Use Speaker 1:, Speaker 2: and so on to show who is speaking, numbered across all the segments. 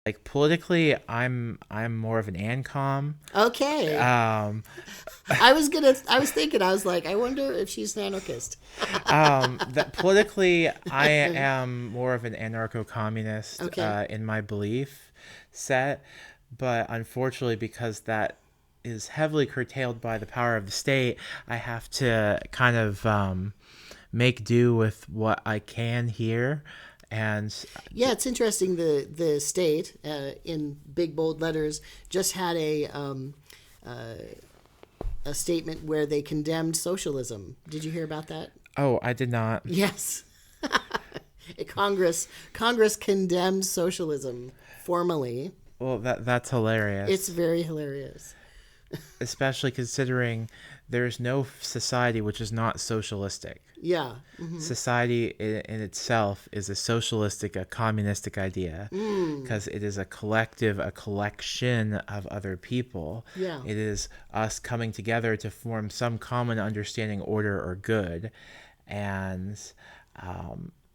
Speaker 1: Like politically, I'm more of an ancom.
Speaker 2: Okay.
Speaker 1: Um,
Speaker 2: I was thinking, I was like, I wonder if she's an anarchist.
Speaker 1: that politically, I am more of an anarcho-communist
Speaker 2: Okay.
Speaker 1: in my belief set, but unfortunately, because that is heavily curtailed by the power of the state, I have to kind of make do with what I can here, and
Speaker 2: Yeah, it's interesting. The state, in big bold letters, just had a statement where they condemned socialism. Did you hear about that?
Speaker 1: oh, I did not.
Speaker 2: Yes. Congress condemned socialism formally.
Speaker 1: Well, that's
Speaker 2: It's
Speaker 1: hilarious,
Speaker 2: very hilarious.
Speaker 1: especially considering there's no society which is not socialistic.
Speaker 2: Yeah.
Speaker 1: Society in itself is a socialistic, a communistic idea because it is a collective, a collection of other people.
Speaker 2: Yeah.
Speaker 1: It is us coming together to form some common understanding, order, or good. And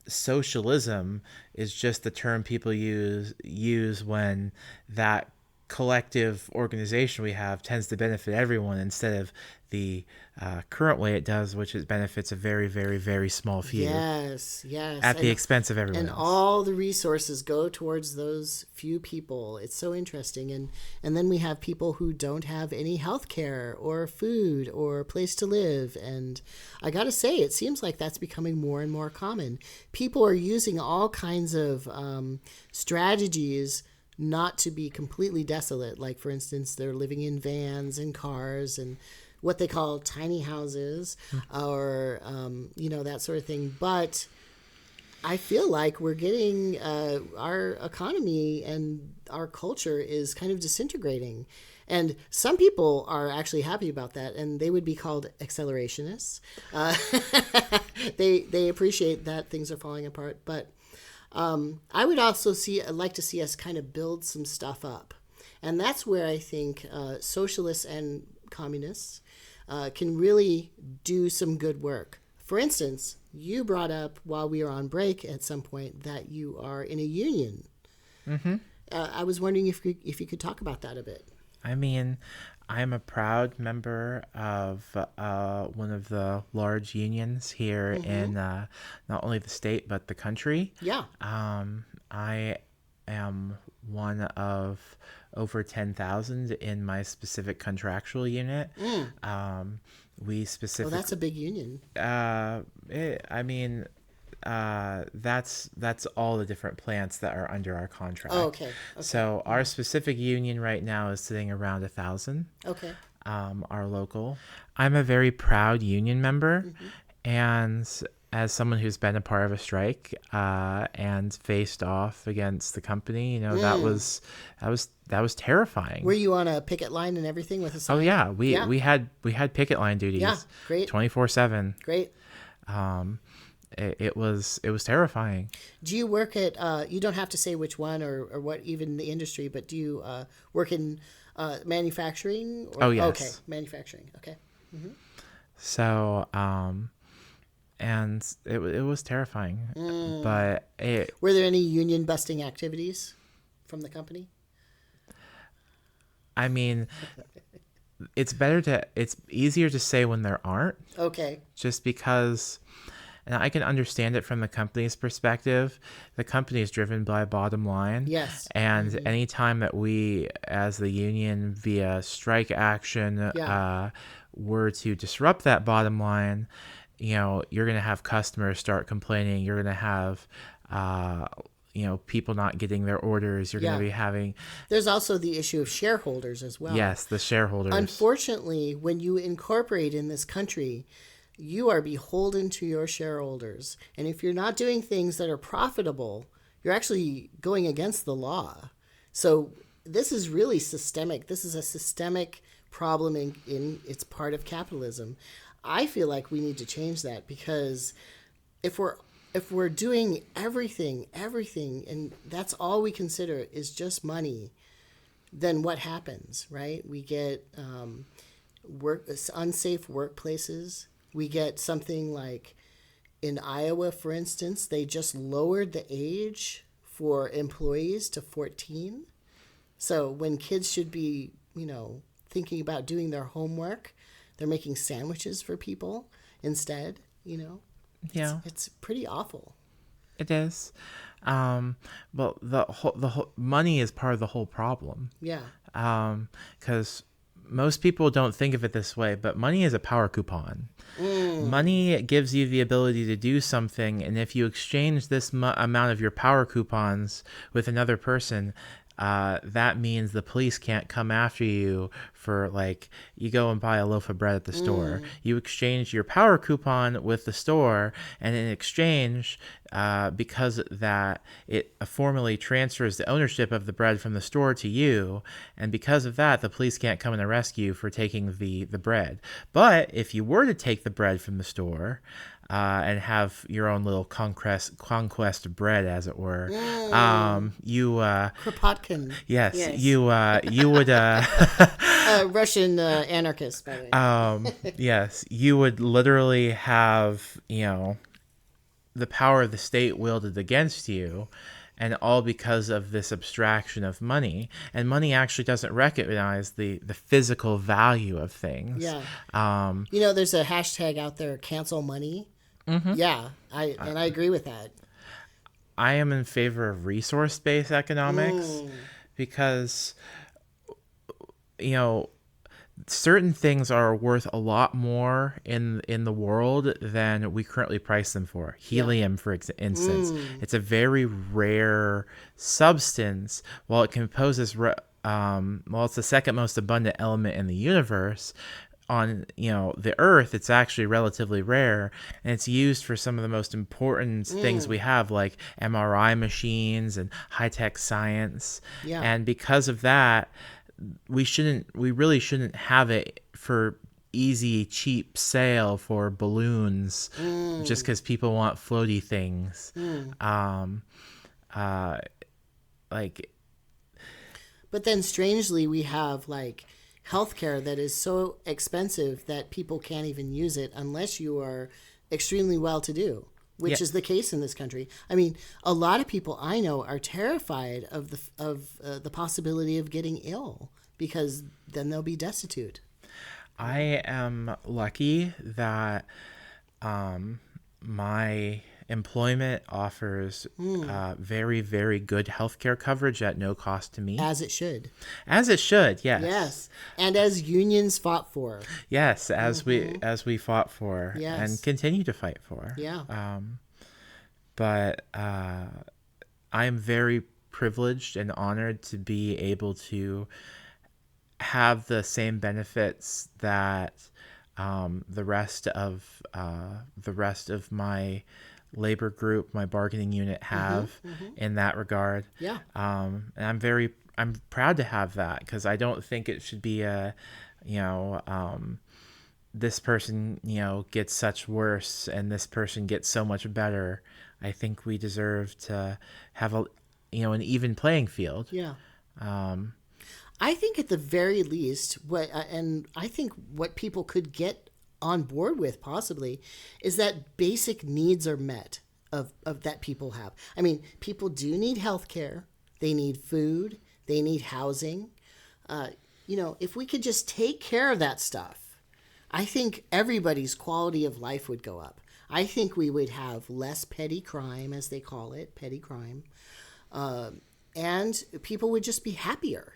Speaker 1: socialism is just the term people use when that collective organization we have tends to benefit everyone instead of the current way it does, which it benefits a very, very, very small few
Speaker 2: Yes, yes.
Speaker 1: at the expense of everyone
Speaker 2: And
Speaker 1: else.
Speaker 2: all the resources go towards those few people. It's so interesting. And then we have people who don't have any health care or food or place to live. And I got to say, it seems like that's becoming more and more common. People are using all kinds of strategies not to be completely desolate. Like, for instance, they're living in vans and cars and what they call tiny houses, or that sort of thing. But I feel like we're getting our economy and our culture is kind of disintegrating. And some people are actually happy about that, and they would be called accelerationists. Uh, they appreciate that things are falling apart, but I would also like to see us kind of build some stuff up, and that's where I think socialists and communists can really do some good work. For instance, you brought up while we were on break at some point that you are in a union.
Speaker 1: Mm-hmm.
Speaker 2: I was wondering if you could talk about that a bit.
Speaker 1: I mean, I'm a proud member of one of the large unions here in not only the state but the country.
Speaker 2: Yeah.
Speaker 1: I am one of over 10,000 in my specific contractual unit. We
Speaker 2: Oh,
Speaker 1: specifically,
Speaker 2: that's a big union.
Speaker 1: I mean, that's all the different plants that are under our contract.
Speaker 2: Oh, okay. Okay.
Speaker 1: So our specific union right now is sitting around 1,000.
Speaker 2: Okay.
Speaker 1: Our local. I'm a very proud union member, and as someone who's been a part of a strike and faced off against the company, that was terrifying.
Speaker 2: Were you on a picket line and everything with a sign?
Speaker 1: Oh yeah,
Speaker 2: Yeah.
Speaker 1: we had picket line duties.
Speaker 2: Yeah. Great.
Speaker 1: 24/7.
Speaker 2: Great.
Speaker 1: It was terrifying.
Speaker 2: Do you work at, you don't have to say which one or what, even the industry, but do you work in manufacturing?
Speaker 1: Oh, yes.
Speaker 2: Okay, manufacturing. Okay.
Speaker 1: So and it was terrifying, but
Speaker 2: Were there any union busting activities from the company?
Speaker 1: I mean, it's easier to say when there aren't,
Speaker 2: Okay.
Speaker 1: just because, and I can understand it from the company's perspective. The company is driven by a bottom line.
Speaker 2: Yes.
Speaker 1: And anytime that we, as the union, via strike action,
Speaker 2: Yeah.
Speaker 1: were to disrupt that bottom line, you're going to have customers start complaining. You're going to have, people not getting their orders. You're going to be having,
Speaker 2: There's also the issue of shareholders as well.
Speaker 1: yes, the shareholders.
Speaker 2: Unfortunately, when you incorporate in this country, you are beholden to your shareholders. And if you're not doing things that are profitable, you're actually going against the law. So this is really systemic. This is a systemic problem in it's part of capitalism. I feel like we need to change that, because if we're doing everything, and that's all we consider is just money, then what happens, right? We get unsafe workplaces. We get something like in Iowa, for instance, they just lowered the age for employees to 14. So when kids should be, thinking about doing their homework, they're making sandwiches for people instead,
Speaker 1: Yeah.
Speaker 2: It's pretty awful.
Speaker 1: It is. Well, the whole money is part of the whole problem.
Speaker 2: Yeah.
Speaker 1: Because most people don't think of it this way, but money is a power coupon. Money gives you the ability to do something, and if you exchange this amount of your power coupons with another person, that means the police can't come after you for, like, you go and buy a loaf of bread at the store. You exchange your power coupon with the store, and in exchange, because that it formally transfers the ownership of the bread from the store to you, and because of that, the police can't come and arrest you for taking the bread. But if you were to take the bread from the store, and have your own little conquest of bread, as it were. You
Speaker 2: Kropotkin.
Speaker 1: Yes, you would
Speaker 2: Russian anarchist, by the way.
Speaker 1: Yes, you would literally have the power of the state wielded against you. And all because of this abstraction of money. And money actually doesn't recognize the physical value of things.
Speaker 2: Yeah. There's a hashtag out there, cancel money. Mm-hmm. Yeah, I agree with that.
Speaker 1: I am in favor of resource-based economics because, certain things are worth a lot more in the world than we currently price them for. Helium, for instance, it's a very rare substance. While it composes, it's the second most abundant element in the universe. On the Earth, it's actually relatively rare, and it's used for some of the most important things we have, like MRI machines and high-tech science.
Speaker 2: Yeah.
Speaker 1: And because of that, we really shouldn't have it for easy, cheap sale for balloons, just because people want floaty things.
Speaker 2: But then strangely, we have healthcare that is so expensive that people can't even use it unless you are extremely well-to-do, which is the case in this country. I mean, a lot of people I know are terrified of the possibility of getting ill because then they'll be destitute.
Speaker 1: I am lucky that my employment offers very, very good healthcare coverage at no cost to me.
Speaker 2: As it should.
Speaker 1: As it should, yes.
Speaker 2: Yes, and as unions fought for.
Speaker 1: Yes, as we fought for,
Speaker 2: yes,
Speaker 1: and continue to fight for.
Speaker 2: Yeah.
Speaker 1: But I am very privileged and honored to be able to have the same benefits that the rest of my labor group, my bargaining unit have in that regard.
Speaker 2: Yeah.
Speaker 1: And I'm proud to have that, because I don't think it should be this person, gets such worse and this person gets so much better. I think we deserve to have an even playing field.
Speaker 2: Yeah. I think at the very least, what people could get on board with possibly is that basic needs are met of that people have. I mean, people do need health care. They need food. They need housing. If we could just take care of that stuff, I think everybody's quality of life would go up. I think we would have less petty crime, as they call it, petty crime. And people would just be happier,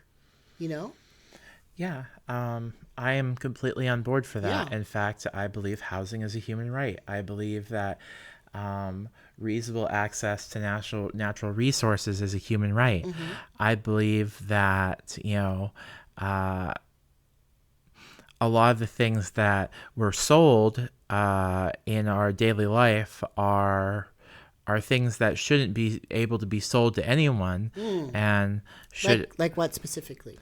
Speaker 1: Yeah, I am completely on board for that.
Speaker 2: Yeah.
Speaker 1: In fact, I believe housing is a human right. I believe that reasonable access to natural resources is a human right. I believe that, a lot of the things that we're sold in our daily life are things that shouldn't be able to be sold to anyone, and should
Speaker 2: like what specifically?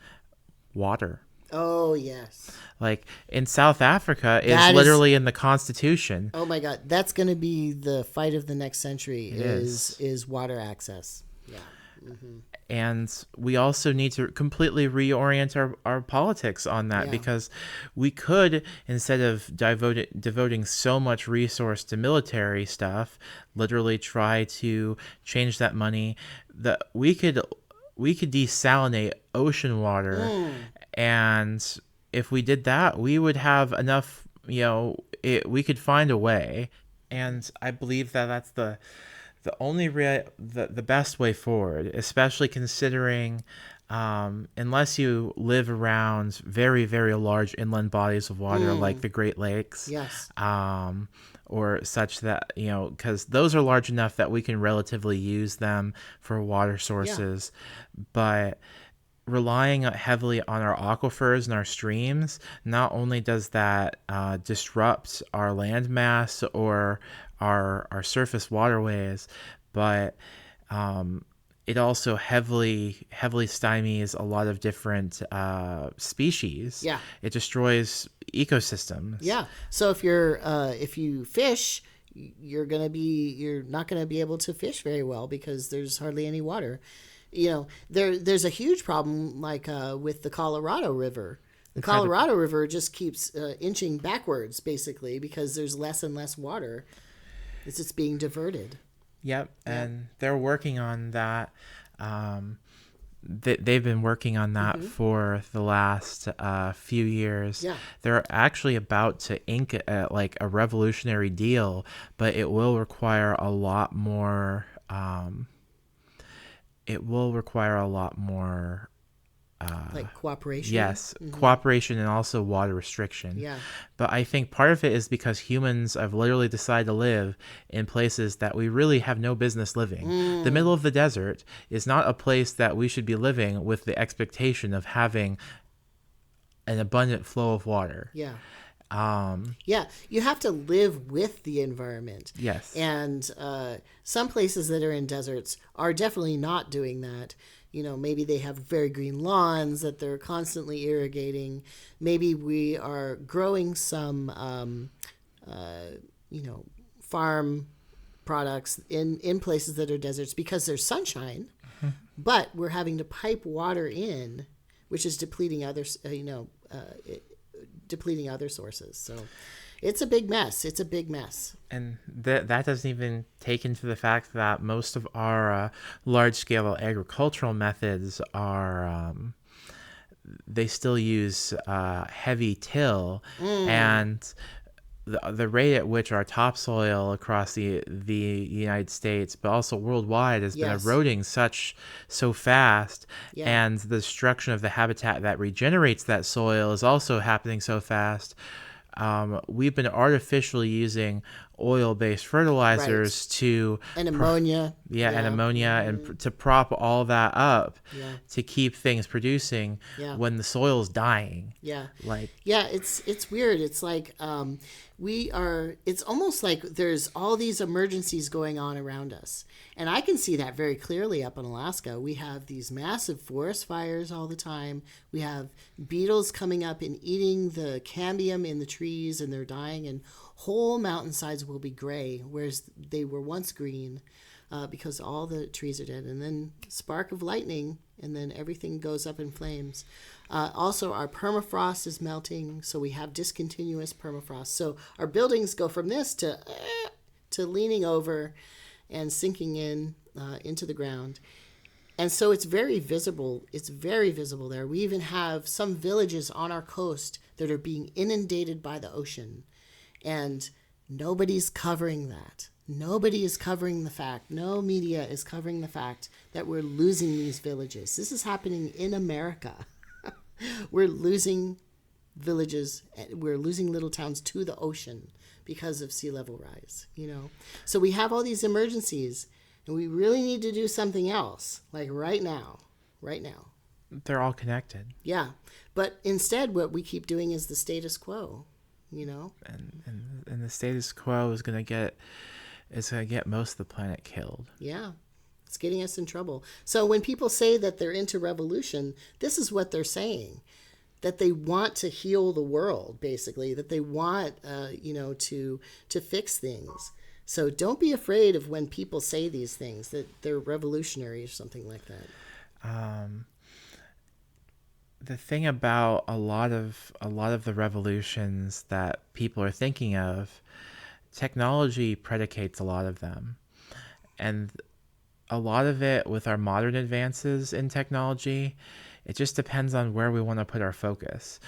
Speaker 1: Water.
Speaker 2: Oh, yes.
Speaker 1: Like in South Africa, it's literally in the Constitution.
Speaker 2: Oh my God, that's going to be the fight of the next century. Is water access? Yeah.
Speaker 1: And we also need to completely reorient our politics on that,
Speaker 2: Yeah.
Speaker 1: because we could, instead of devoting so much resource to military stuff, literally try to change that money. That we could desalinate ocean water, and if we did that, we would have enough, we could find a way. And I believe that that's the only the best way forward, especially considering, unless you live around very, very large inland bodies of water like the Great Lakes,
Speaker 2: Yes.
Speaker 1: or such that, because those are large enough that we can relatively use them for water sources. But relying heavily on our aquifers and our streams, not only does that disrupt our landmass or our surface waterways, but it also heavily stymies a lot of different species.
Speaker 2: Yeah.
Speaker 1: It destroys ecosystems.
Speaker 2: Yeah. So if you fish, you're not gonna be able to fish very well because there's hardly any water. There's a huge problem with the Colorado River. The Colorado River just keeps inching backwards, basically, because there's less and less water. It's just being diverted.
Speaker 1: Yep, and they're working on that. They've been working on that for the last few years.
Speaker 2: Yeah.
Speaker 1: They're actually about to ink a revolutionary deal, but it will require a lot more.
Speaker 2: Cooperation.
Speaker 1: Yes, cooperation and also water restriction.
Speaker 2: Yeah.
Speaker 1: But I think part of it is because humans have literally decided to live in places that we really have no business living. The middle of the desert is not a place that we should be living with the expectation of having an abundant flow of water.
Speaker 2: Yeah. You have to live with the environment.
Speaker 1: Yes.
Speaker 2: And some places that are in deserts are definitely not doing that. Maybe they have very green lawns that they're constantly irrigating. Maybe we are growing some, farm products in places that are deserts because there's sunshine, but we're having to pipe water in, which is depleting other sources. So it's a big mess.
Speaker 1: And that doesn't even take into the fact that most of our large-scale agricultural methods are, they still use heavy till, and the rate at which our topsoil across the United States, but also worldwide, has been eroding so fast, and the destruction of the habitat that regenerates that soil is also happening so fast. We've been artificially using oil-based fertilizers
Speaker 2: and ammonia.
Speaker 1: And ammonia, and to prop all that up to keep things producing when the soil's dying.
Speaker 2: It's weird. It's like it's almost like there's all these emergencies going on around us. And I can see that very clearly up in Alaska. We have these massive forest fires all the time. We have beetles coming up and eating the cambium in the trees, and they're dying, and whole mountainsides will be gray, whereas they were once green, because all the trees are dead. And then spark of lightning, and then everything goes up in flames. Also, our permafrost is melting, so we have discontinuous permafrost. So our buildings go from this to leaning over and sinking into the ground. And so it's very visible. It's very visible there. We even have some villages on our coast that are being inundated by the ocean. And nobody's covering that. Nobody is covering the fact. No media is covering the fact that we're losing these villages. This is happening in America. We're losing villages. We're losing little towns to the ocean because of sea level rise, So we have all these emergencies, and we really need to do something else, like right now.
Speaker 1: They're all connected.
Speaker 2: Yeah. But instead, what we keep doing is the status quo,
Speaker 1: And the status quo is going to get most of the planet killed.
Speaker 2: Yeah. It's getting us in trouble. So when people say that they're into revolution, this is what they're saying. That they want to heal the world, basically. That they want, to fix things. So don't be afraid of when people say these things, that they're revolutionary or something like that.
Speaker 1: The thing about a lot of the revolutions that people are thinking of, technology predicates a lot of them. And a lot of it with our modern advances in technology, it just depends on where we want to put our focus.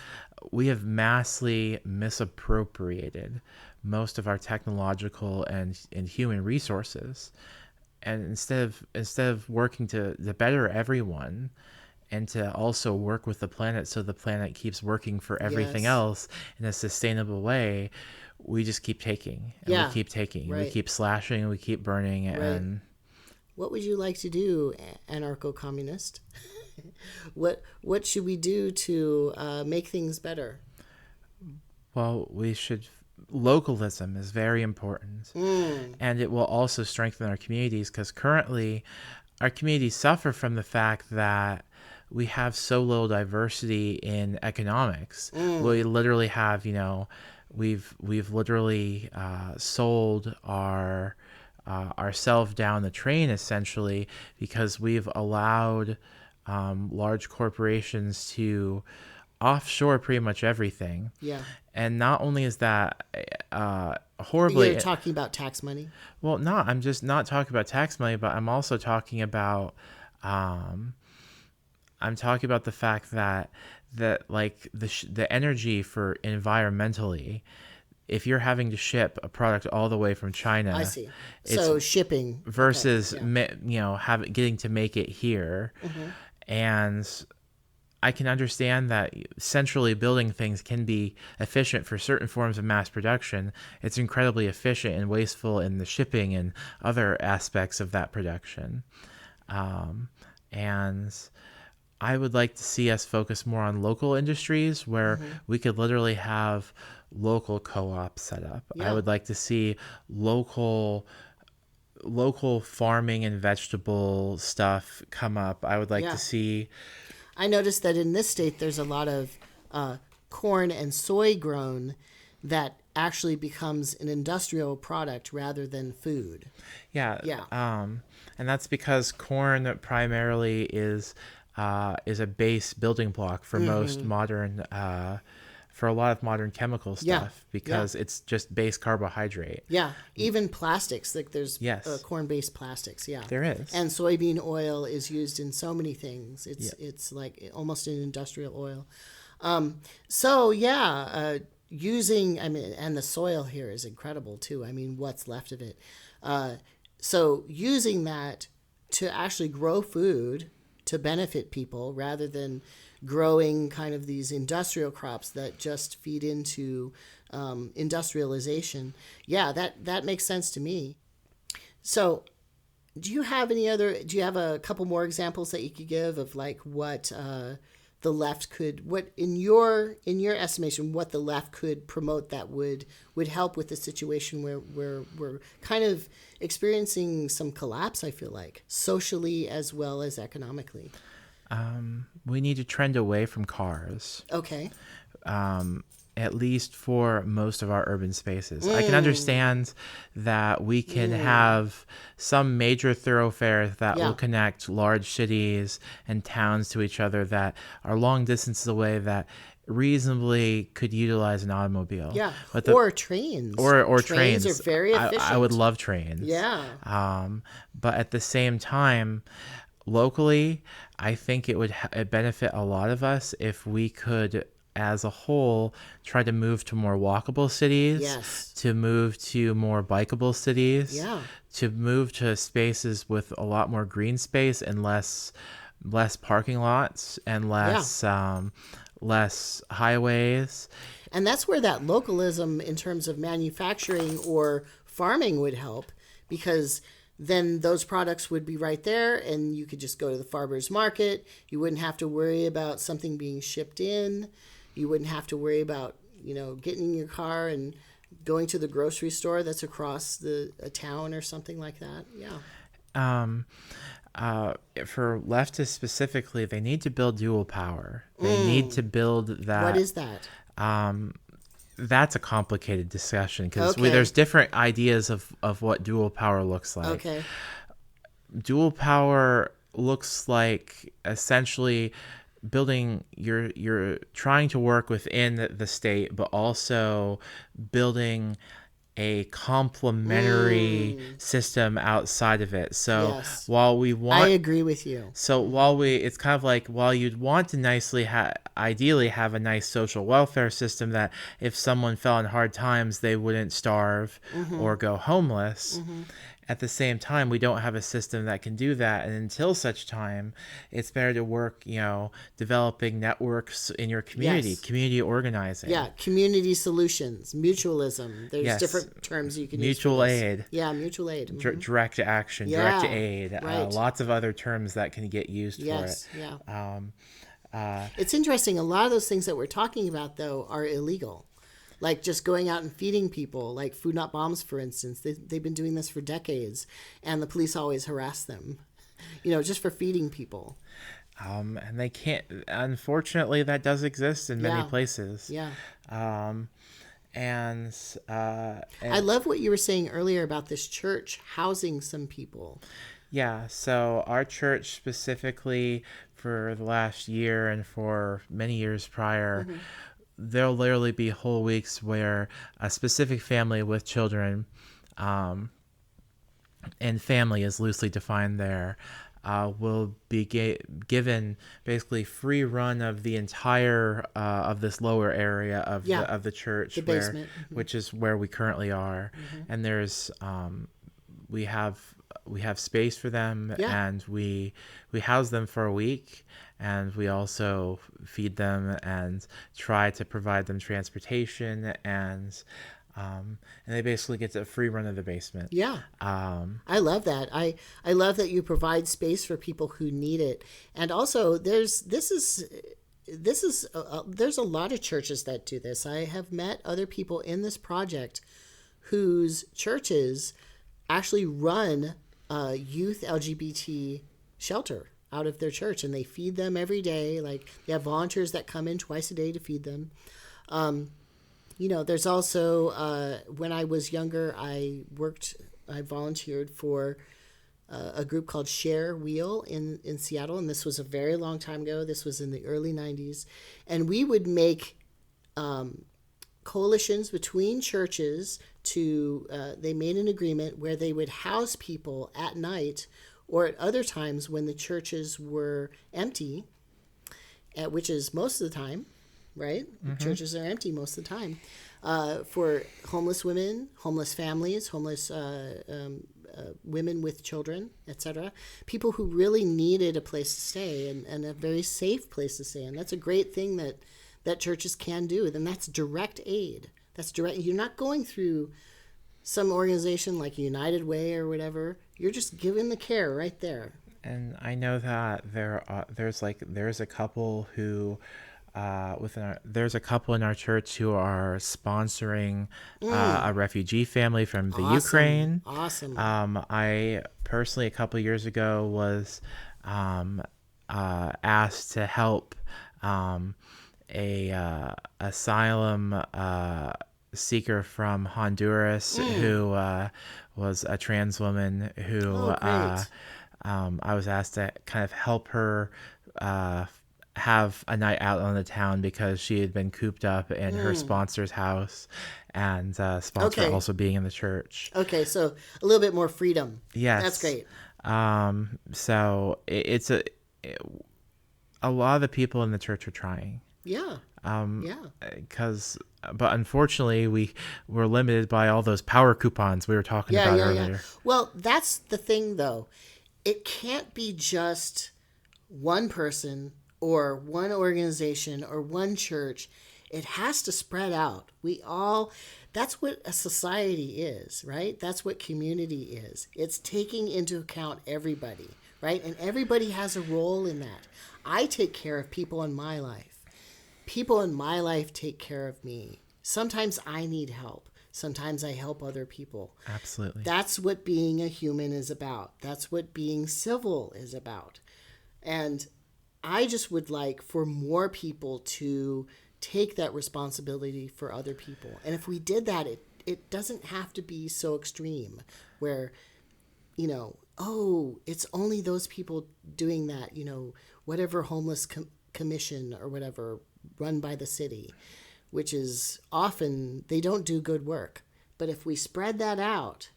Speaker 1: We have massively misappropriated most of our technological and human resources. And instead of working to better everyone and to also work with the planet so the planet keeps working for everything
Speaker 2: Yes.
Speaker 1: else in a sustainable way, we just keep taking and
Speaker 2: Yeah,
Speaker 1: we keep taking and we
Speaker 2: right.
Speaker 1: keep slashing and we keep burning. And
Speaker 2: What would you like to do, anarcho-communist? What should we do to make things better?
Speaker 1: well, we should localism is very important, and it will also strengthen our communities, because currently our communities suffer from the fact that we have so little diversity in economics. We literally have, we've literally sold ourselves down the train, essentially, because we've allowed large corporations to offshore pretty much everything.
Speaker 2: Yeah.
Speaker 1: And not only is that horribly...
Speaker 2: You're talking about tax money?
Speaker 1: Well, no, I'm just not talking about tax money, but I'm also talking about the fact that like the energy for environmentally, if you're having to ship a product all the way from China,
Speaker 2: I see. So shipping
Speaker 1: versus
Speaker 2: okay, yeah.
Speaker 1: getting to make it here. And I can understand that centrally building things can be efficient for certain forms of mass production. It's incredibly efficient and wasteful in the shipping and other aspects of that production. And I would like to see us focus more on local industries where we could literally have local co-ops set up.
Speaker 2: Yeah.
Speaker 1: I would like to see local farming and vegetable stuff come up. I would like to see...
Speaker 2: I noticed that in this state there's a lot of corn and soy grown that actually becomes an industrial product rather than food.
Speaker 1: Yeah.
Speaker 2: Yeah.
Speaker 1: And that's because corn primarily is a base building block for most modern for a lot of modern chemical stuff, because it's just base carbohydrate.
Speaker 2: Yeah, even plastics, like there's
Speaker 1: Yes.
Speaker 2: corn-based plastics. Yeah,
Speaker 1: There is.
Speaker 2: and soybean oil is used in so many things. It's like almost an industrial oil. Using, I mean, and the soil here is incredible too. I mean, what's left of it. So using that to actually grow food to benefit people rather than growing kind of these industrial crops that just feed into industrialization. Yeah, that makes sense to me. So do you have a couple more examples that you could give of like what the left could, what in your estimation, what the left could promote that would help with the situation where we're kind of experiencing some collapse, I feel like, socially as well as economically?
Speaker 1: We need to trend away from cars.
Speaker 2: Okay.
Speaker 1: At least for most of our urban spaces. I can understand that we can have some major thoroughfares that will connect large cities and towns to each other that are long distances away that reasonably could utilize an automobile.
Speaker 2: Yeah,
Speaker 1: but
Speaker 2: or trains.
Speaker 1: Or
Speaker 2: trains.
Speaker 1: Trains
Speaker 2: Are very efficient.
Speaker 1: I would love trains.
Speaker 2: Yeah.
Speaker 1: But at the same time, locally, I think it would benefit a lot of us if we could, as a whole, try to move to more walkable cities,
Speaker 2: Yes.
Speaker 1: to move to more bikeable cities,
Speaker 2: Yeah.
Speaker 1: to move to spaces with a lot more green space and less parking lots and less highways.
Speaker 2: And that's where that localism in terms of manufacturing or farming would help, because then those products would be right there and you could just go to the farmer's market. You wouldn't have to worry about something being shipped in. You wouldn't have to worry about, getting in your car and going to the grocery store that's across a town or something like that. Yeah.
Speaker 1: For leftists specifically, they need to build dual power. They need to build that.
Speaker 2: What is that?
Speaker 1: that's a complicated discussion because
Speaker 2: Okay.
Speaker 1: there's different ideas of what dual power looks like.
Speaker 2: Okay.
Speaker 1: Dual power looks like essentially building you're trying to work within the state, but also building a complementary system outside of it. So
Speaker 2: Yes.
Speaker 1: while we
Speaker 2: I
Speaker 1: want
Speaker 2: agree with you.
Speaker 1: so while it's kind of like, while you'd want to ideally have a nice social welfare system that if someone fell in hard times, they wouldn't starve or go homeless. At the same time, we don't have a system that can do that. And until such time, it's better to work, developing networks in your community,
Speaker 2: Yes.
Speaker 1: community organizing.
Speaker 2: Yeah, community solutions, mutualism. There's
Speaker 1: Yes.
Speaker 2: different terms you can
Speaker 1: Mutual
Speaker 2: use for this.
Speaker 1: aid.
Speaker 2: Yeah, mutual aid.
Speaker 1: Direct action,
Speaker 2: Yeah,
Speaker 1: direct aid,
Speaker 2: right.
Speaker 1: lots of other terms that can get used
Speaker 2: Yes,
Speaker 1: for it.
Speaker 2: yeah. It's interesting. A lot of those things that we're talking about, though, are illegal. Like just going out and feeding people, like Food Not Bombs, for instance. They've been doing this for decades, and the police always harass them, just for feeding people.
Speaker 1: And they can't, unfortunately, that does exist in many
Speaker 2: Yeah.
Speaker 1: places.
Speaker 2: Yeah.
Speaker 1: And
Speaker 2: I love what you were saying earlier about this church housing some people.
Speaker 1: yeah, so our church specifically, for the last year and for many years prior, there'll literally be whole weeks where a specific family with children, and family is loosely defined there, will be given basically free run of the entire of this lower area of the church,
Speaker 2: the basement,
Speaker 1: which is where we currently are. And there's we have space for them, and we house them for a week, and we also feed them and try to provide them transportation, and they basically get a free run of the basement.
Speaker 2: Yeah. I love that. I love that you provide space for people who need it. And also there's a lot of churches that do this. I have met other people in this project whose churches actually run a youth LGBT shelter out of their church, and they feed them every day. Like, they have volunteers that come in twice a day to feed them. There's also, when I was younger, I volunteered for a group called Share Wheel in Seattle, and this was a very long time ago. This was in the early 90s. And we would make coalitions between churches they made an agreement where they would house people at night or at other times when the churches were empty, which is most of the time, right? Churches are empty most of the time, for homeless women, homeless families, homeless women with children, etc. People who really needed a place to stay and a very safe place to stay. And that's a great thing that churches can do. Then that's direct aid. That's direct. You're not going through some organization like United Way or whatever. You're just giving the care right there.
Speaker 1: And I know that there's a couple who there's a couple in our church who are sponsoring a refugee family from the Ukraine.
Speaker 2: Awesome.
Speaker 1: I personally, a couple years ago, was asked to help a asylum seeker from Honduras who was a trans woman who I was asked to kind of help her have a night out on the town because she had been cooped up in her sponsor's house, and sponsor also being in the church.
Speaker 2: Okay, so a little bit more freedom.
Speaker 1: Yes.
Speaker 2: That's great.
Speaker 1: So it's a lot of the people in the church are trying.
Speaker 2: Yeah.
Speaker 1: But unfortunately, we're limited by all those power coupons we were talking about earlier.
Speaker 2: Yeah. Well, that's the thing, though. It can't be just one person or one organization or one church. It has to spread out. That's what a society is, right? That's what community is. It's taking into account everybody, right? And everybody has a role in that. I take care of people in my life. People in my life take care of me. Sometimes I need help. Sometimes I help other people.
Speaker 1: Absolutely.
Speaker 2: That's what being a human is about. That's what being civil is about. And I just would like for more people to take that responsibility for other people. And if we did that, it doesn't have to be so extreme where, it's only those people doing that, whatever homeless commission or whatever run by the city, which is often, they don't do good work. But if we spread that out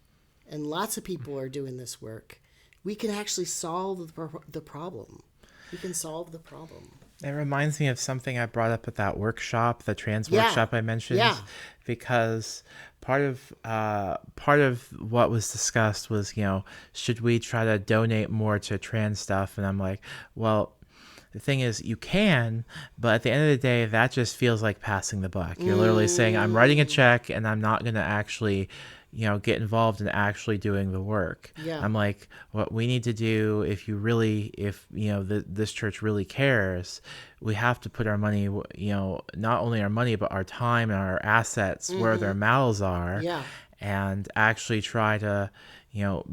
Speaker 2: and lots of people are doing this work, we can actually solve the problem. We can solve the problem.
Speaker 1: It reminds me of something I brought up at that workshop, the trans workshop I mentioned, because part of what was discussed was, should we try to donate more to trans stuff? And I'm like, well, the thing is, you can, but at the end of the day, that just feels like passing the buck. You're literally saying, I'm writing a check and I'm not going to actually, get involved in actually doing the work.
Speaker 2: Yeah.
Speaker 1: I'm like, what we need to do, if this church really cares, we have to put our money, not only our money, but our time and our assets where their mouths are.
Speaker 2: Yeah.
Speaker 1: And actually try to,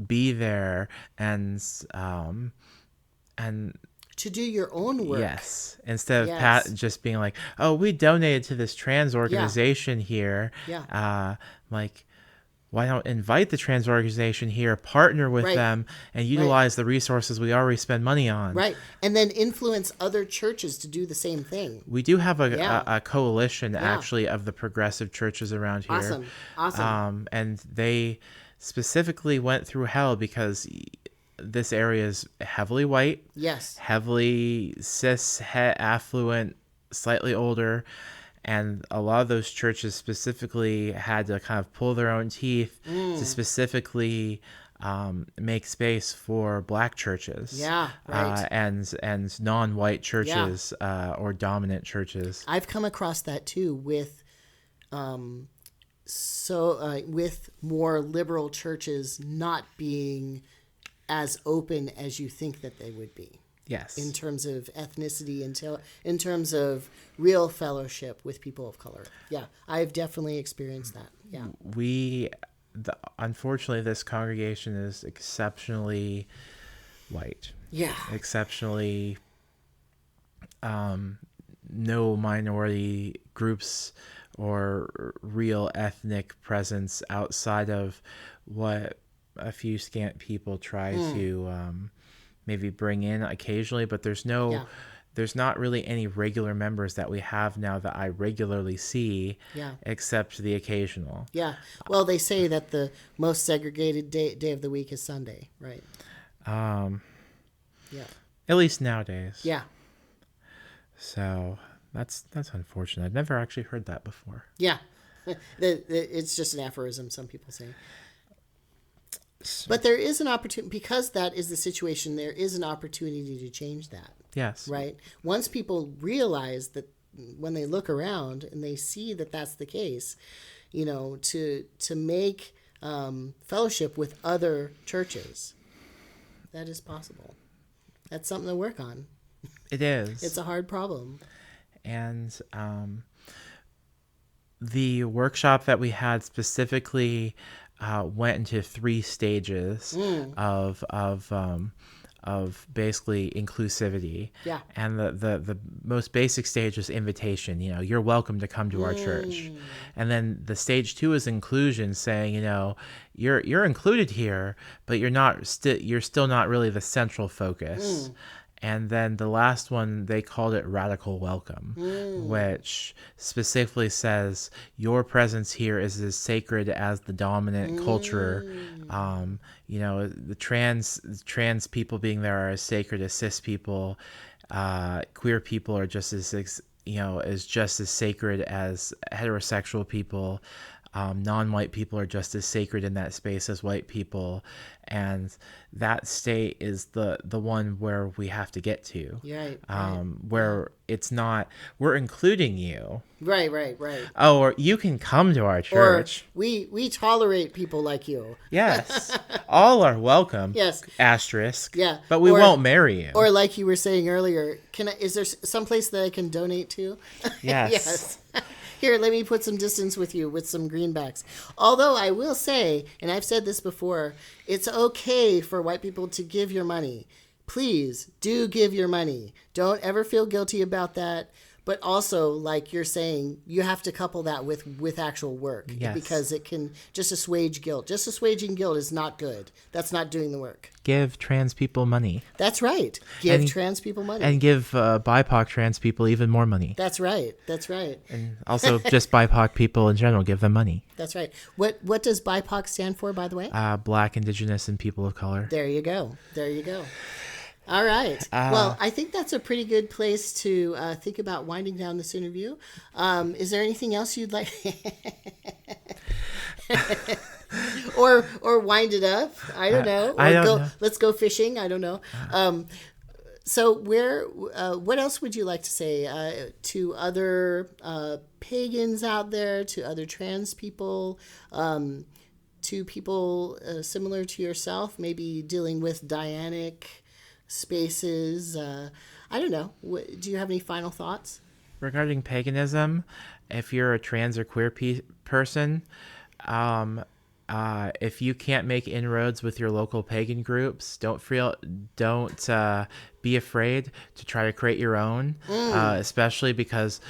Speaker 1: be there and
Speaker 2: to do your own work.
Speaker 1: Yes. Instead of just being like, oh, we donated to this trans organization here.
Speaker 2: Yeah.
Speaker 1: Why don't invite the trans organization here, partner with them, and utilize the resources we already spend money on.
Speaker 2: Right. And then influence other churches to do the same thing.
Speaker 1: We do have a coalition, actually, of the progressive churches around here.
Speaker 2: Awesome.
Speaker 1: And they specifically went through hell because this area is heavily white.
Speaker 2: Yes.
Speaker 1: Heavily cis, affluent, slightly older. And a lot of those churches specifically had to kind of pull their own teeth to specifically make space for black churches.
Speaker 2: Yeah, right.
Speaker 1: And non-white churches or dominant churches.
Speaker 2: I've come across that too with with more liberal churches not being as open as you think that they would be.
Speaker 1: Yes.
Speaker 2: In terms of ethnicity, in terms of real fellowship with people of color. Yeah, I've definitely experienced that. Yeah.
Speaker 1: Unfortunately, this congregation is exceptionally white.
Speaker 2: Yeah.
Speaker 1: Exceptionally no minority groups or real ethnic presence outside of what a few scant people try to maybe bring in occasionally, but there's not really any regular members that we have now that I regularly see, except the occasional.
Speaker 2: Yeah. Well, they say that the most segregated day of the week is Sunday, right? Yeah.
Speaker 1: At least nowadays.
Speaker 2: Yeah.
Speaker 1: So that's unfortunate. I've never actually heard that before.
Speaker 2: Yeah. It's just an aphorism, some people say. But there is an opportunity, because that is the situation, there is an opportunity to change that.
Speaker 1: Yes.
Speaker 2: Right? Once people realize that, when they look around and they see that that's the case, to make fellowship with other churches, that is possible. That's something to work on.
Speaker 1: It is.
Speaker 2: It's a hard problem.
Speaker 1: And the workshop that we had specifically went into 3 stages of basically inclusivity.
Speaker 2: Yeah.
Speaker 1: And the most basic stage is invitation. You're welcome to come to our church. And then the stage 2 is inclusion, saying, you're included here, but you're still not really the central focus. And then the last one, they called it radical welcome, which specifically says your presence here is as sacred as the dominant culture. The trans people being there are as sacred as cis people. Queer people are just as sacred as heterosexual people. Non-white people are just as sacred in that space as white people, and that state is the one where we have to get to.
Speaker 2: Right.
Speaker 1: Where it's not, we're including you.
Speaker 2: Right.
Speaker 1: Oh, or you can come to our church.
Speaker 2: Or we tolerate people like you.
Speaker 1: Yes. All are welcome.
Speaker 2: Yes.
Speaker 1: Asterisk.
Speaker 2: Yeah.
Speaker 1: But we won't marry you.
Speaker 2: Or like you were saying earlier, is there someplace that I can donate to?
Speaker 1: Yes.
Speaker 2: Yes. Here, let me put some distance with you with some greenbacks. Although I will say, and I've said this before, it's okay for white people to give your money. Please do give your money. Don't ever feel guilty about that. But also, like you're saying, you have to couple that with actual work.
Speaker 1: Yes.
Speaker 2: Because it can just assuage guilt. Just assuaging guilt is not good. That's not doing the work.
Speaker 1: Give trans people money.
Speaker 2: That's right. Give trans people money.
Speaker 1: And give BIPOC trans people even more money.
Speaker 2: That's right. That's right.
Speaker 1: And also just BIPOC people in general, give them money.
Speaker 2: That's right. What does BIPOC stand for, by the way?
Speaker 1: Black, Indigenous, and people of color.
Speaker 2: There you go. There you go. All right. Well, I think that's a pretty good place to think about winding down this interview. Is there anything else you'd like? or wind it up? I don't know.
Speaker 1: I don't know.
Speaker 2: Let's go fishing. I don't know. So what else would you like to say to other pagans out there, to other trans people, to people similar to yourself, maybe dealing with Dianic spaces? I don't know. Do you have any final thoughts?
Speaker 1: Regarding paganism, if you're a trans or queer person, if you can't make inroads with your local pagan groups, don't be afraid to try to create your own, especially because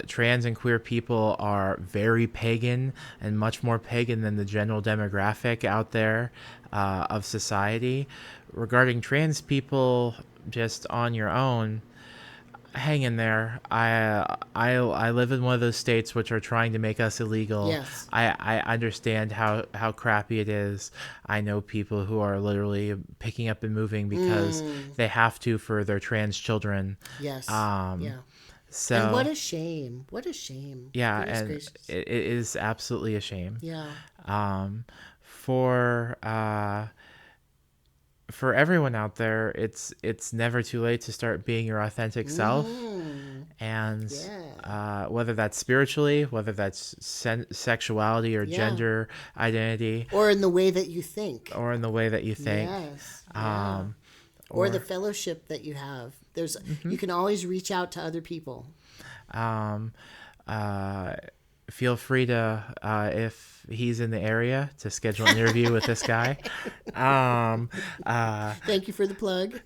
Speaker 1: trans and queer people are very pagan and much more pagan than the general demographic out there of society. Regarding trans people, just on your own, hang in there. I live in one of those states which are trying to make us illegal.
Speaker 2: Yes.
Speaker 1: I understand how crappy it is. I know people who are literally picking up and moving because they have to for their trans children.
Speaker 2: Yes.
Speaker 1: Yeah. So,
Speaker 2: and what a shame. What a shame.
Speaker 1: Yeah,
Speaker 2: Goodness
Speaker 1: and
Speaker 2: gracious.
Speaker 1: it is absolutely a shame.
Speaker 2: Yeah.
Speaker 1: For everyone out there, it's never too late to start being your authentic self, and whether that's spiritually, whether that's sexuality or gender identity,
Speaker 2: or in the way that you think,
Speaker 1: Yes.
Speaker 2: Or the fellowship that you have. There's you can always reach out to other people.
Speaker 1: Feel free to, if he's in the area, to schedule an interview with this guy.
Speaker 2: Thank you for the plug.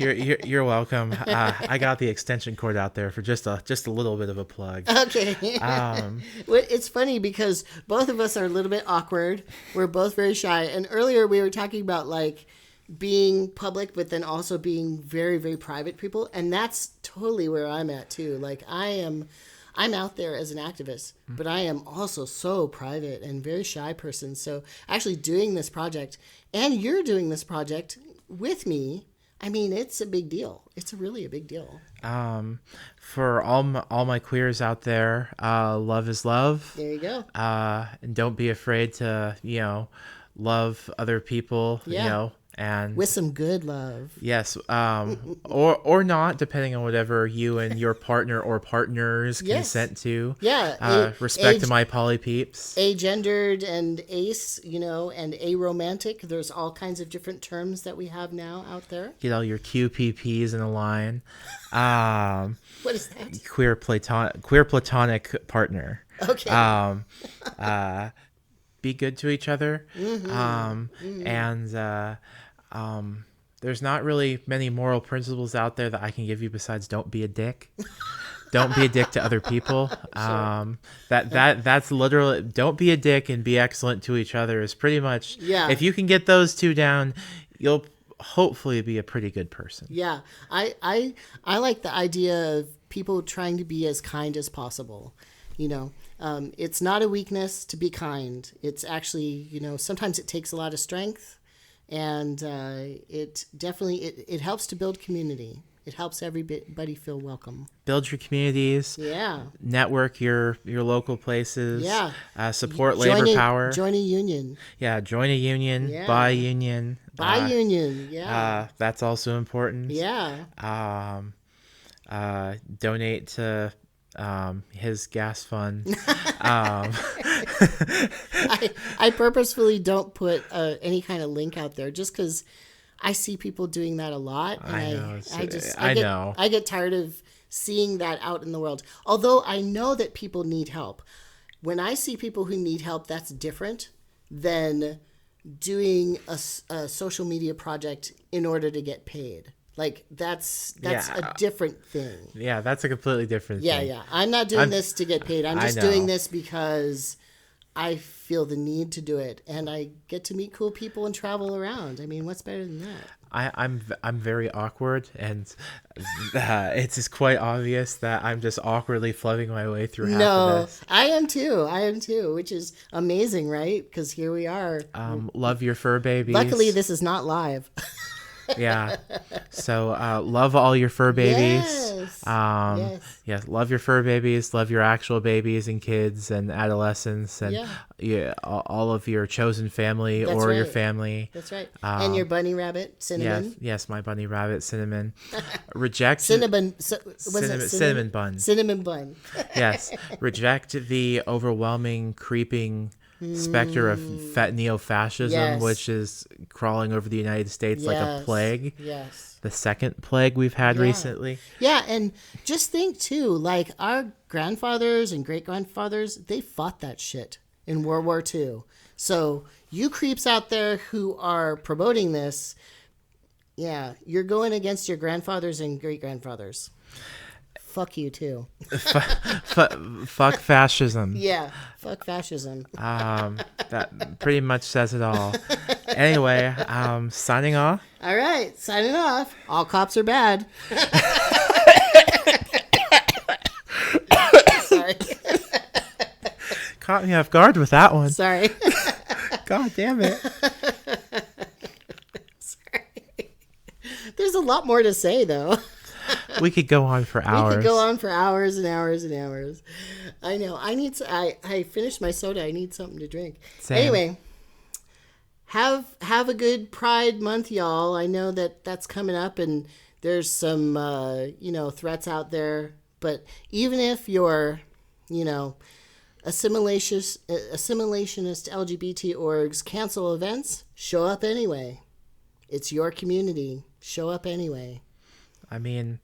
Speaker 1: You're welcome. I got the extension cord out there for just a little bit of a plug.
Speaker 2: Okay. It's funny because both of us are a little bit awkward. We're both very shy. And earlier we were talking about like being public, but then also being very, very private people. And that's totally where I'm at too. Like I'm out there as an activist, but I am also so private and very shy person. So actually doing this project, and you're doing this project with me, I mean, it's a big deal. It's really a big deal.
Speaker 1: For all my queers out there, love is love.
Speaker 2: There you go.
Speaker 1: And don't be afraid to, love other people, and
Speaker 2: with some good love.
Speaker 1: Yes. Or not, depending on whatever you and your partner or partners consent to.
Speaker 2: Yeah.
Speaker 1: Respect to my poly peeps.
Speaker 2: Agendered and ace, and aromantic. There's all kinds of different terms that we have now out there.
Speaker 1: Get all your QPPs in a line.
Speaker 2: What is that?
Speaker 1: Queer platonic partner.
Speaker 2: Okay.
Speaker 1: Be good to each other. And there's not really many moral principles out there that I can give you besides don't be a dick. Don't be a dick to other people. That's literally, don't be a dick and be excellent to each other is pretty much, if you can get those two down, you'll hopefully be a pretty good person.
Speaker 2: Yeah. I like the idea of people trying to be as kind as possible. It's not a weakness to be kind. It's actually, sometimes it takes a lot of strength. And it definitely it helps to build community. It helps everybody feel welcome.
Speaker 1: Build your communities.
Speaker 2: Yeah.
Speaker 1: Network your local places.
Speaker 2: Yeah.
Speaker 1: Support labor power.
Speaker 2: Join a union.
Speaker 1: Yeah. Join a union.
Speaker 2: Yeah.
Speaker 1: Buy a union.
Speaker 2: Buy union. Yeah.
Speaker 1: That's also important.
Speaker 2: Yeah.
Speaker 1: Donate to his gas fund.
Speaker 2: I purposefully don't put any kind of link out there just because I see people doing that a lot. And I get tired of seeing that out in the world. Although I know that people need help. When I see people who need help, that's different than doing a social media project in order to get paid. Like that's
Speaker 1: Yeah.
Speaker 2: a different thing.
Speaker 1: Yeah, that's a completely different
Speaker 2: Yeah,
Speaker 1: thing.
Speaker 2: yeah. I'm not doing this to get paid. I'm
Speaker 1: I
Speaker 2: just
Speaker 1: know.
Speaker 2: doing this because I feel the need to do it, and I get to meet cool people and travel around. I mean, what's better than that?
Speaker 1: I'm very awkward, and it's just quite obvious that I'm just awkwardly floating my way through half of this.
Speaker 2: I am too. I am too, which is amazing, right? Because here we are.
Speaker 1: Love your fur babies.
Speaker 2: Luckily, this is not live.
Speaker 1: Yeah. So love all your fur babies.
Speaker 2: Yes.
Speaker 1: Yes.
Speaker 2: Yes.
Speaker 1: Love your fur babies. Love your actual babies and kids and adolescents and all of your chosen family.
Speaker 2: That's
Speaker 1: Your
Speaker 2: right.
Speaker 1: family.
Speaker 2: That's right. And your bunny rabbit, Cinnamon.
Speaker 1: Yes, my bunny rabbit, Cinnamon. Reject
Speaker 2: Cinnamon.
Speaker 1: cinnamon bun.
Speaker 2: Cinnamon bun.
Speaker 1: Yes. Reject the overwhelming, creeping specter of neo-fascism,
Speaker 2: Yes.
Speaker 1: which is crawling over the United States like a plague.
Speaker 2: Yes.
Speaker 1: The second plague we've had recently.
Speaker 2: Yeah, and just think too, like our grandfathers and great grandfathers, they fought that shit in World War II. So you creeps out there who are promoting this, yeah, you're going against your grandfathers and great grandfathers. Fuck you too.
Speaker 1: Fuck fascism.
Speaker 2: Yeah, fuck fascism.
Speaker 1: That pretty much says it all. Anyway, signing off.
Speaker 2: All right, signing off. All cops are bad. Sorry.
Speaker 1: Caught me off guard with that one.
Speaker 2: Sorry.
Speaker 1: God damn it.
Speaker 2: Sorry. There's a lot more to say, though.
Speaker 1: We could go on for hours.
Speaker 2: We could go on for hours and hours and hours. I know. I finished my soda. I need something to drink.
Speaker 1: Same.
Speaker 2: Anyway, have a good Pride Month, y'all. I know that's coming up, and there's some threats out there. But even if you're, assimilationist LGBT orgs cancel events, show up anyway. It's your community. Show up anyway.
Speaker 1: I mean,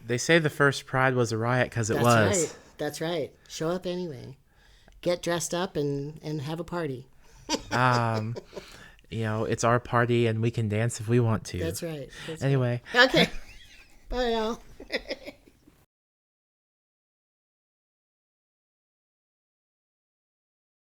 Speaker 1: they say the first Pride was a riot because it was.
Speaker 2: Right. That's right. Show up anyway. Get dressed up and have a party.
Speaker 1: It's our party and we can dance if we want to.
Speaker 2: That's right.
Speaker 1: Anyway.
Speaker 2: Okay. Bye, y'all.